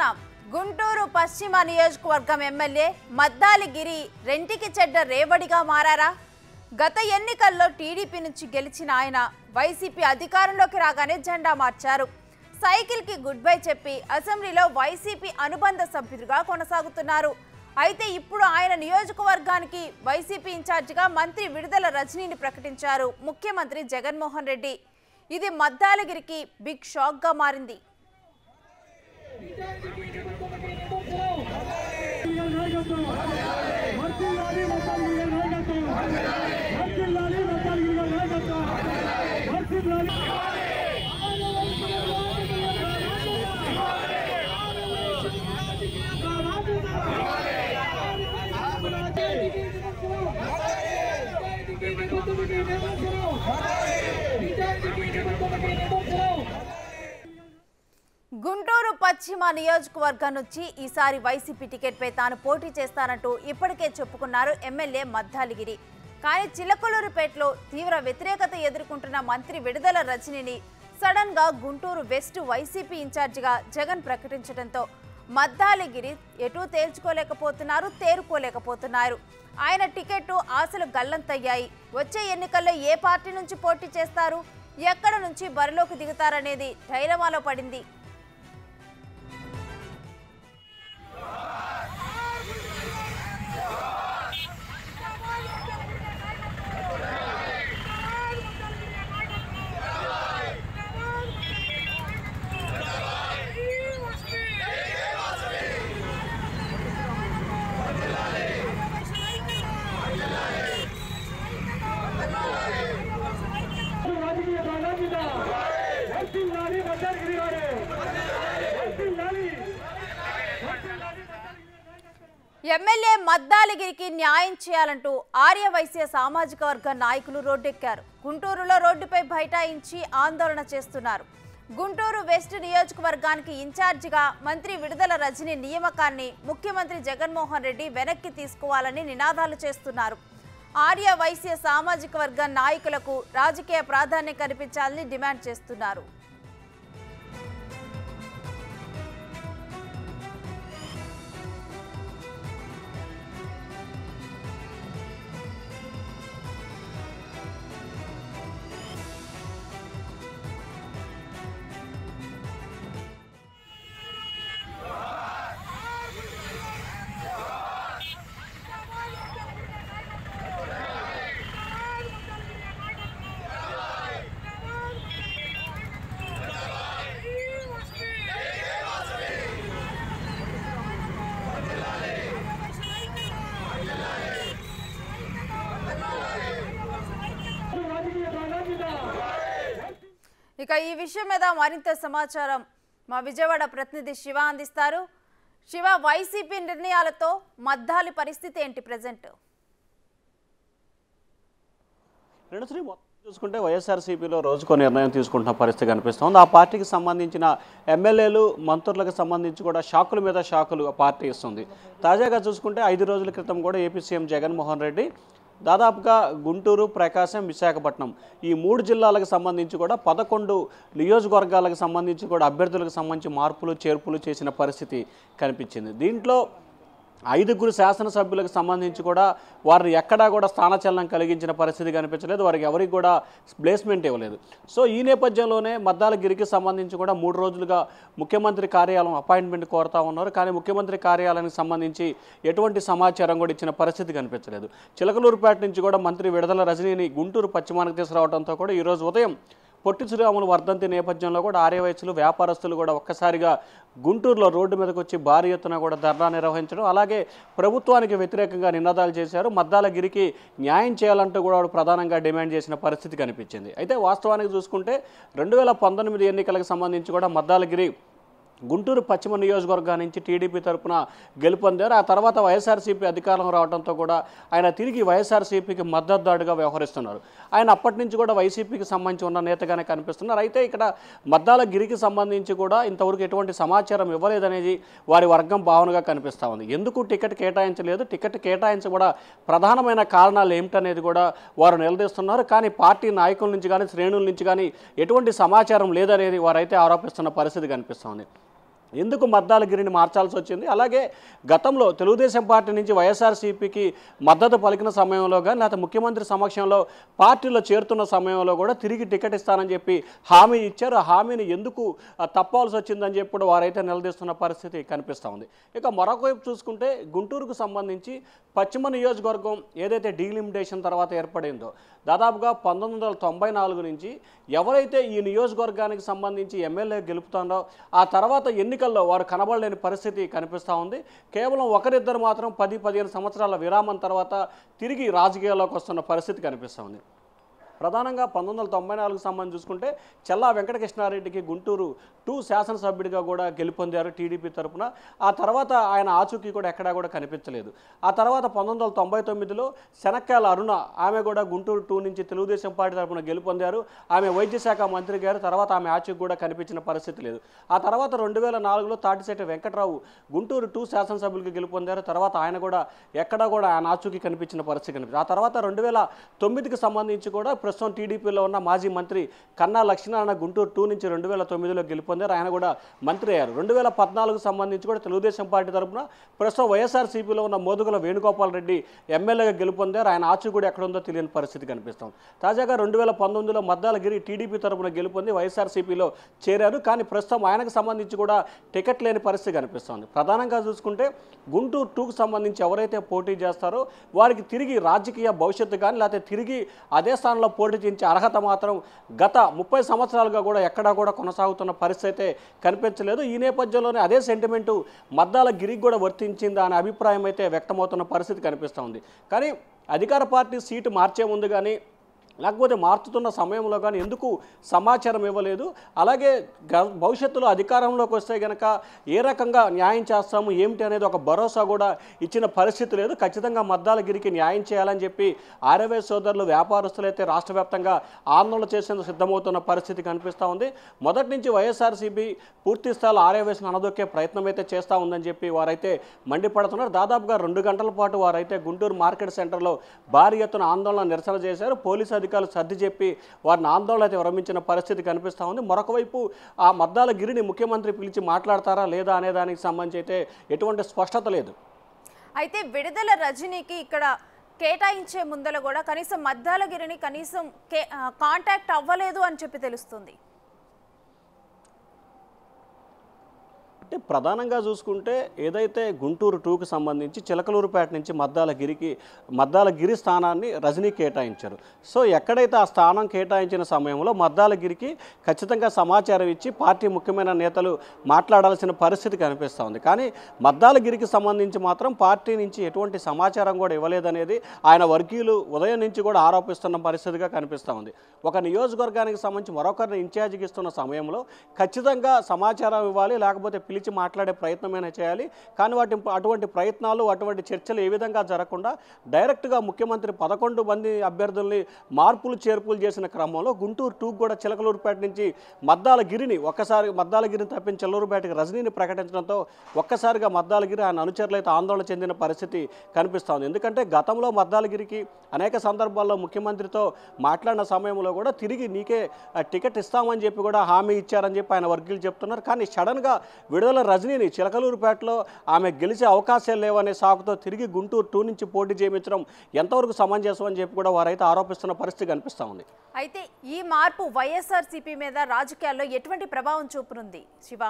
చూస్తున్నాం. గుంటూరు పశ్చిమ నియోజకవర్గం ఎమ్మెల్యే మద్దాలి గిరి రెంటికి చెడ్డ రేవడిగా మారారా? గత ఎన్నికల్లో టీడీపీ నుంచి గెలిచిన ఆయన వైసీపీ అధికారంలోకి రాగానే జెండా మార్చారు. సైకిల్కి గుడ్ బై చెప్పి అసెంబ్లీలో వైసీపీ అనుబంధ సభ్యుడిగా కొనసాగుతున్నారు. అయితే ఇప్పుడు ఆయన నియోజకవర్గానికి వైసీపీ ఇన్ఛార్జిగా మంత్రి విడుదల రజనీని ప్రకటించారు ముఖ్యమంత్రి జగన్మోహన్ రెడ్డి. ఇది మద్దాలగిరికి బిగ్ షాక్ గా మారింది. గుంటూరు పశ్చిమ నియోజకవర్గం నుంచి ఈసారి వైసీపీ టికెట్పై తాను పోటీ చేస్తానంటూ ఇప్పటికే చెప్పుకున్నారు ఎమ్మెల్యే మద్దాలిగిరి. కానీ చిలకలూరుపేటలో తీవ్ర వ్యతిరేకత ఎదుర్కొంటున్న మంత్రి విడుదల రజనీని సడన్ గా గుంటూరు వెస్ట్ వైసీపీ ఇన్ఛార్జిగా జగన్ ప్రకటించడంతో మద్దాలిగిరి ఎటూ తేరుకోలేకపోతున్నారు. ఆయన టికెట్ ఆశలు గల్లంతయ్యాయి. వచ్చే ఎన్నికల్లో ఏ పార్టీ నుంచి పోటీ చేస్తారు, ఎక్కడ నుంచి బరిలోకి దిగుతారనేది డైలమాలో పడింది. ఎమ్మెల్యే మద్దాలిగిరికి న్యాయం చేయాలంటూ ఆర్యవైశ్య సామాజిక వర్గ నాయకులు రోడ్డెక్కారు. గుంటూరులో రోడ్డుపై బైఠాయించి ఆందోళన చేస్తున్నారు. గుంటూరు వెస్ట్ నియోజకవర్గానికి ఇన్ఛార్జిగా మంత్రి విడుదల రజనీ నియామకాన్ని ముఖ్యమంత్రి జగన్మోహన్ రెడ్డి వెనక్కి తీసుకోవాలని నినాదాలు చేస్తున్నారు. ఆర్యవైశ్య సామాజిక వర్గ నాయకులకు రాజకీయ ప్రాధాన్యం కల్పించాలని డిమాండ్ చేస్తున్నారు. ఇక ఈ విషయం మీద మరింత సమాచారం మా విజయవాడ ప్రతినిధి శివ అందిస్తారు. శివ, వైసీపీ నిర్ణయాలతో మద్దాలి పరిస్థితి ఏంటి ప్రెజెంట్? చూసుకుంటే వైఎస్ఆర్సీపీలో రోజుకో నిర్ణయం తీసుకుంటున్న పరిస్థితి కనిపిస్తోంది. ఆ పార్టీకి సంబంధించిన ఎమ్మెల్యేలు, మంత్రులకు సంబంధించి కూడా షాకుల మీద షాకులు పార్టీ ఇస్తుంది. తాజాగా చూసుకుంటే 5 రోజుల క్రితం కూడా ఏపీ సీఎం జగన్మోహన్ రెడ్డి దాదాపుగా గుంటూరు, ప్రకాశం, విశాఖపట్నం ఈ 3 జిల్లాలకు సంబంధించి కూడా 11 నియోజకవర్గాలకు సంబంధించి కూడా అభ్యర్థులకు సంబంధించి మార్పులు చేర్పులు చేసిన పరిస్థితి కనిపించింది. దీంట్లో 5 శాసనసభ్యులకు సంబంధించి కూడా వారిని ఎక్కడా కూడా స్థానచలనం కలిగించిన పరిస్థితి కనిపించలేదు. వారికి ఎవరికి కూడా ప్లేస్మెంట్ ఇవ్వలేదు. సో ఈ నేపథ్యంలోనే మద్దాలగిరికి సంబంధించి కూడా 3 రోజులుగా ముఖ్యమంత్రి కార్యాలయం అపాయింట్మెంట్ కోరుతా ఉన్నారు. కానీ ముఖ్యమంత్రి కార్యాలయానికి సంబంధించి ఎటువంటి సమాచారం కూడా ఇచ్చిన పరిస్థితి కనిపించలేదు. చిలకలూరుపేట నుంచి కూడా మంత్రి విడుదల రజనీని గుంటూరు పశ్చిమానికి తీసుకురావడంతో కూడా ఈరోజు ఉదయం పొట్టి శ్రీరాములు వర్ధంతి నేపథ్యంలో కూడా ఆర్యవైశ్యులు, వ్యాపారస్తులు కూడా ఒక్కసారిగా గుంటూరులో రోడ్డు మీదకి వచ్చి భారీ ఎత్తున కూడా ధర్నా నిర్వహించడం, అలాగే ప్రభుత్వానికి వ్యతిరేకంగా నినాదాలు చేశారు. మద్దాలగిరికి న్యాయం చేయాలంటూ కూడా ప్రధానంగా డిమాండ్ చేసిన పరిస్థితి కనిపించింది. అయితే వాస్తవానికి చూసుకుంటే 2019 ఎన్నికలకు సంబంధించి కూడా మద్దాలగిరి గుంటూరు పశ్చిమ నియోజకవర్గం నుంచి టీడీపీ తరపున గెలుపొందారు. ఆ తర్వాత వైఎస్ఆర్సీపీ అధికారం రావడంతో కూడా ఆయన తిరిగి వైఎస్ఆర్సీపీకి మద్దతుదారుగా వ్యవహరిస్తున్నారు. ఆయన అప్పటి నుంచి కూడా వైసీపీకి సంబంధించి ఉన్న నేతగానే కనిపిస్తున్నారు. అయితే ఇక్కడ మద్దాలగిరికి సంబంధించి కూడా ఇంతవరకు ఎటువంటి సమాచారం ఇవ్వలేదనేది వారి వర్గం భావనగా కనిపిస్తూ ఉంది. ఎందుకు టికెట్ కేటాయించలేదు, టికెట్ కేటాయించ కూడా ప్రధానమైన కారణాలు ఏమిటనేది కూడా వారు నిలదీస్తున్నారు. కానీ పార్టీ నాయకుల నుంచి కానీ శ్రేణుల నుంచి కానీ ఎటువంటి సమాచారం లేదనేది వారైతే ఆరోపిస్తున్న పరిస్థితి కనిపిస్తోంది. ఎందుకు మద్దాలగిరిని మార్చాల్సి వచ్చింది? అలాగే గతంలో తెలుగుదేశం పార్టీ నుంచి వైఎస్ఆర్సీపీకి మద్దతు పలికిన సమయంలో కానీ లేకపోతే ముఖ్యమంత్రి సమక్షంలో పార్టీలో చేరుతున్న సమయంలో కూడా తిరిగి టికెట్ ఇస్తానని చెప్పి హామీ ఇచ్చారు. ఆ హామీని ఎందుకు తప్పవలసి వచ్చిందని చెప్పి కూడా వారైతే నిలదీస్తున్న పరిస్థితి కనిపిస్తూ ఉంది. ఇక మరొక వైపు చూసుకుంటే గుంటూరుకు సంబంధించి పశ్చిమ నియోజకవర్గం ఏదైతే డీలిమిటేషన్ తర్వాత ఏర్పడిందో దాదాపుగా 1994 నుంచి ఎవరైతే ఈ నియోజకవర్గానికి సంబంధించి ఎమ్మెల్యే గెలుపుతారో ఆ తర్వాత ఎన్నికల్లో వారు కనబడలేని పరిస్థితి కనిపిస్తూ ఉంది. కేవలం ఒకరిద్దరు మాత్రం 10-15 సంవత్సరాల విరామం తర్వాత తిరిగి రాజకీయాల్లోకి వస్తున్న పరిస్థితి కనిపిస్తూ ఉంది. ప్రధానంగా 1994కు సంబంధించి చూసుకుంటే చెల్లా వెంకటకృష్ణారెడ్డికి గుంటూరు 2 శాసనసభ్యుడిగా కూడా గెలుపొందారు టీడీపీ తరఫున. ఆ తర్వాత ఆయన ఆచూకీ కూడా ఎక్కడా కూడా కనిపించలేదు. ఆ తర్వాత 1999లో శనక్కాయల అరుణ ఆమె కూడా గుంటూరు 2 నుంచి తెలుగుదేశం పార్టీ తరఫున గెలుపొందారు. ఆమె వైద్య శాఖ మంత్రి గారు. తర్వాత ఆమె ఆచూకీ కూడా కనిపించిన పరిస్థితి లేదు. ఆ తర్వాత 2004లో తాటిశెట్టి వెంకట్రావు గుంటూరు 2 శాసనసభ్యులకు గెలుపొందారు. తర్వాత ఆయన కూడా ఎక్కడా కూడా ఆయన ఆచూకీ కనిపించిన పరిస్థితి కనిపించింది. ఆ తర్వాత 2009కి సంబంధించి కూడా ప్రస్తుతం టీడీపీలో ఉన్న మాజీ మంత్రి కన్నా లక్ష్మీనారాయణ గుంటూరు 2 నుంచి 2009లో గెలుపొందారు. ఆయన కూడా మంత్రి అయ్యారు. 2014కు సంబంధించి కూడా తెలుగుదేశం పార్టీ తరఫున ప్రస్తుతం వైఎస్ఆర్సీపీలో ఉన్న మోదుగుల వేణుగోపాల్ రెడ్డి ఎమ్మెల్యేగా గెలుపొందారు. ఆయన ఆచూకీ కూడా ఎక్కడ ఉందో తెలియని పరిస్థితి కనిపిస్తుంది. తాజాగా 2019లో మద్దాలగిరి టీడీపీ తరఫున గెలుపొంది వైఎస్ఆర్సీపీలో చేరారు. కానీ ప్రస్తుతం ఆయనకు సంబంధించి కూడా టికెట్ లేని పరిస్థితి కనిపిస్తుంది. ప్రధానంగా చూసుకుంటే గుంటూరు 2కు సంబంధించి ఎవరైతే పోటీ చేస్తారో వారికి తిరిగి రాజకీయ భవిష్యత్తు కానీ లేకపోతే తిరిగి అదే స్థానంలో పోటీ చేయించే అర్హత మాత్రం గత 30 సంవత్సరాలుగా కూడా ఎక్కడా కూడా కొనసాగుతున్న పరిస్థితి అయితే కనిపించలేదు. ఈ నేపథ్యంలోనే అదే సెంటిమెంటు మద్దాలగిరికి కూడా వర్తించిందా అనే అభిప్రాయం అయితే వ్యక్తమవుతున్న పరిస్థితి కనిపిస్తుంది. కానీ అధికార పార్టీ సీటు మార్చే ముందు కానీ లేకపోతే మార్చుతున్న సమయంలో కానీ ఎందుకు సమాచారం ఇవ్వలేదు? అలాగే భవిష్యత్తులో అధికారంలోకి వస్తే కనుక ఏ రకంగా న్యాయం చేస్తాము ఏమిటి అనేది ఒక భరోసా కూడా ఇచ్చిన పరిస్థితి లేదు. ఖచ్చితంగా మద్దాలగిరికి న్యాయం చేయాలని చెప్పి ఆర్యవైశ్య సోదరులు వ్యాపారస్తులు అయితే రాష్ట్ర వ్యాప్తంగా ఆందోళన చేసేందుకు సిద్ధమవుతున్న పరిస్థితి కనిపిస్తూ ఉంది. మొదటి నుంచి వైఎస్ఆర్సీపీ పూర్తి స్థాయిలో ఆర్యవైశ్యను అనదొక్కే ప్రయత్నం అయితే చేస్తూ ఉందని చెప్పి వారైతే మండిపడుతున్నారు. దాదాపుగా 2 గంటల పాటు వారైతే గుంటూరు మార్కెట్ సెంటర్లో భారీ ఎత్తున ఆందోళన నిరసన చేశారు. పోలీసు అధికారులు సర్ది చెప్పి వారిని ఆందోళన అయితే విరమించిన పరిస్థితి కనిపిస్తూ ఉంది. మరొక వైపు ఆ మద్దాలగిరిని ముఖ్యమంత్రి పిలిచి మాట్లాడతారా లేదా అనే దానికి సంబంధించి అయితే ఎటువంటి స్పష్టత లేదు. అయితే విడుదల రజనీకి ఇక్కడ కేటాయించే ముందర కూడా కనీసం మద్దాలగిరిని కనీసం కాంటాక్ట్ అవ్వలేదు అని చెప్పి తెలుస్తుంది. అంటే ప్రధానంగా చూసుకుంటే ఏదైతే గుంటూరు 2కు సంబంధించి చిలకలూరుపేట నుంచి మద్దాలగిరి స్థానాన్ని రజనీ కేటాయించారు. సో ఎక్కడైతే ఆ స్థానం కేటాయించిన సమయంలో మద్దాలగిరికి ఖచ్చితంగా సమాచారం ఇచ్చి పార్టీ ముఖ్యమైన నేతలు మాట్లాడాల్సిన పరిస్థితి కనిపిస్తూ ఉంది. కానీ మద్దాలగిరికి సంబంధించి మాత్రం పార్టీ నుంచి ఎటువంటి సమాచారం కూడా ఇవ్వలేదనేది ఆయన వర్గీయులు ఉదయం నుంచి కూడా ఆరోపిస్తున్న పరిస్థితిగా కనిపిస్తూ ఉంది. ఒక నియోజకవర్గానికి సంబంధించి మరొకరిని ఇన్ఛార్జికి ఇస్తున్న సమయంలో ఖచ్చితంగా సమాచారం ఇవ్వాలి, లేకపోతే పిలిచి మాట్లాడే ప్రయత్నమైనా చేయాలి. కానీ అటువంటి ప్రయత్నాలు అటువంటి చర్చలు ఏ విధంగా జరగకుండా డైరెక్ట్గా ముఖ్యమంత్రి 11 మంది అభ్యర్థుల్ని మార్పులు చేర్పులు చేసిన క్రమంలో గుంటూరు 2 కూడా చిలకలూరుపేట నుంచి మద్దాలగిరిని తప్పించి చిలకలూరుపేటకి రజనీని ప్రకటించడంతో ఒక్కసారిగా మద్దాలగిరి ఆయన అనుచరులు అయితే ఆందోళన చెందిన పరిస్థితి కనిపిస్తోంది. ఎందుకంటే గతంలో మద్దాలగిరికి అనేక సందర్భాల్లో ముఖ్యమంత్రితో మాట్లాడిన సమయంలో కూడా తిరిగి నీకే టికెట్ ఇస్తామని చెప్పి కూడా హామీ ఇచ్చారని చెప్పి ఆయన వర్గీయులు చెప్తున్నారు. కానీ సడన్గా విడుదల రజనీని చిలకలూరుపేటలో ఆమె గెలిచే అవకాశాలు లేవనే సాకుతో తిరిగి గుంటూరు 2 నుంచి పోటీ చేయించడం ఎంతవరకు సమంజసం అని చెప్పి కూడా వారైతే ఆరోపిస్తున్న పరిస్థితి కనిపిస్తూ ఉంది. అయితే ఈ మార్పు వైఎస్ఆర్సీపీ మీద రాజకీయాల్లో ఎటువంటి ప్రభావం చూపునుంది శివ?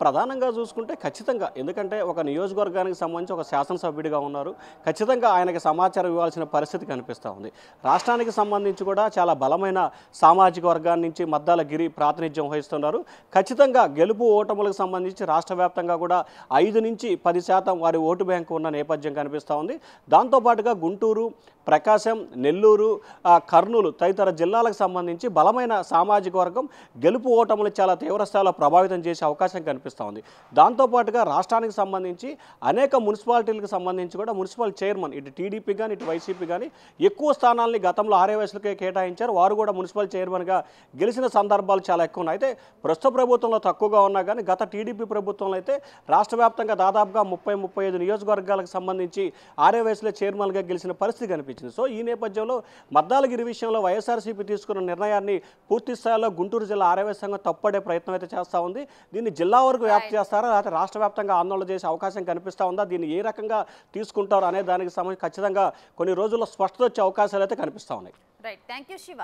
ప్రధానంగా చూసుకుంటే ఖచ్చితంగా, ఎందుకంటే ఒక నియోజకవర్గానికి సంబంధించి ఒక శాసనసభ్యుడిగా ఉన్నారు, ఖచ్చితంగా ఆయనకి సమాచారం ఇవ్వాల్సిన పరిస్థితి కనిపిస్తూ ఉంది. రాష్ట్రానికి సంబంధించి కూడా చాలా బలమైన సామాజిక వర్గాన్ని నుంచి మద్దాలగిరి ప్రాతినిధ్యం వహిస్తున్నారు. ఖచ్చితంగా గెలుపు ఓటములకు సంబంధించి రాష్ట్ర వ్యాప్తంగా కూడా 5 నుంచి 10% వారి ఓటు బ్యాంకు ఉన్న నేపథ్యం కనిపిస్తూ ఉంది. దాంతోపాటుగా గుంటూరు, ప్రకాశం, నెల్లూరు, కర్నూలు తదితర జిల్లాలకు సంబంధించి బలమైన సామాజిక వర్గం గెలుపు ఓటములు చాలా తీవ్రస్థాయిలో ప్రభావితం చేసే అవకాశం కనిపిస్తూ ఉంది. దాంతోపాటుగా రాష్ట్రానికి సంబంధించి అనేక మున్సిపాలిటీలకు సంబంధించి కూడా మున్సిపల్ చైర్మన్ ఇటు టీడీపీ కానీ ఇటు వైసీపీ కానీ ఎక్కువ స్థానాల్ని గతంలో ఆర్ఏవైఎస్లకే కేటాయించారు. వారు కూడా మున్సిపల్ చైర్మన్గా గెలిచిన సందర్భాలు చాలా ఎక్కువ ఉన్నాయి. అయితే ప్రస్తుత ప్రభుత్వంలో తక్కువగా ఉన్నా కానీ గత టీడీపీ ప్రభుత్వంలో అయితే రాష్ట్ర వ్యాప్తంగా దాదాపుగా 30-35 నియోజకవర్గాలకు సంబంధించి ఆర్ఏవైఎస్లే చైర్మన్గా గెలిచిన పరిస్థితి కనిపించింది. సో ఈ నేపథ్యంలో మద్దాలగిరి విషయంలో వైఎస్ఆర్సీపీ తీసుకున్న నిర్ణయాన్ని పూర్తి స్థాయిలో గుంటూరు జిల్లా ఆర్ఏవైఎస్ సంఘం తప్పడే ప్రయత్నం అయితే చేస్తూ ఉంది. దీన్ని జిల్లా వరకు వ్యాప్తి చేస్తారా లేకపోతే రాష్ట్ర వ్యాప్తంగా ఆందోళన చేసే అవకాశం కనిపిస్తూ ఉందా, దీన్ని ఏ రకంగా తీసుకుంటారు అనే దానికి సంబంధించి ఖచ్చితంగా కొన్ని రోజుల్లో స్పష్టత వచ్చే అవకాశాలు అయితే కనిపిస్తూ ఉన్నాయి. Right, thank you Shiva.